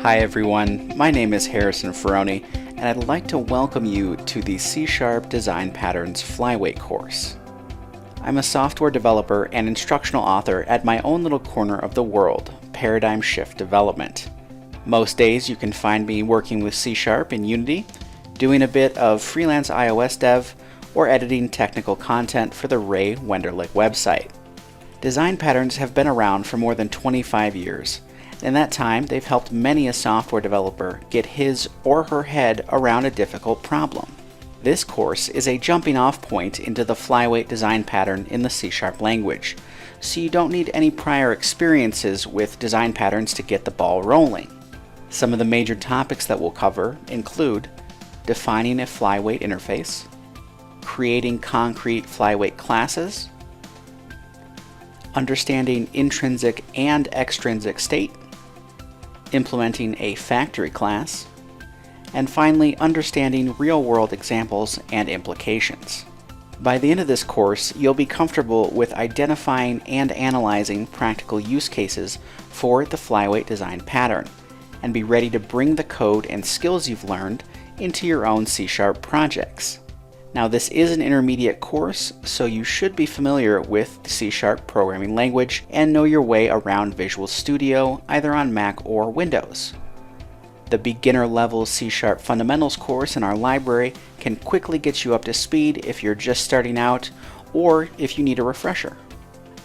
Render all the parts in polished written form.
Hi everyone, my name is Harrison Ferrone, and I'd like to welcome you to the C# Design Patterns Flyweight course. I'm a software developer and instructional author at my own little corner of the world, Paradigm Shift Development. Most days you can find me working with C# in Unity, doing a bit of freelance iOS dev, or editing technical content for the Ray Wenderlich website. Design patterns have been around for more than 25 years. In that time, they've helped many a software developer get his or her head around a difficult problem. This course is a jumping off point into the Flyweight design pattern in the C# language, so you don't need any prior experiences with design patterns to get the ball rolling. Some of the major topics that we'll cover include defining a Flyweight interface, creating concrete Flyweight classes, understanding intrinsic and extrinsic state, implementing a factory class, and finally understanding real-world examples and implications. By the end of this course, you'll be comfortable with identifying and analyzing practical use cases for the Flyweight design pattern, and be ready to bring the code and skills you've learned into your own C# projects. Now, this is an intermediate course, so you should be familiar with the C# programming language and know your way around Visual Studio either on Mac or Windows. The beginner level C# fundamentals course in our library can quickly get you up to speed if you're just starting out or if you need a refresher.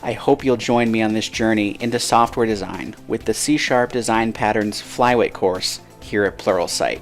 I hope you'll join me on this journey into software design with the C# Design Patterns Flyweight course here at Pluralsight.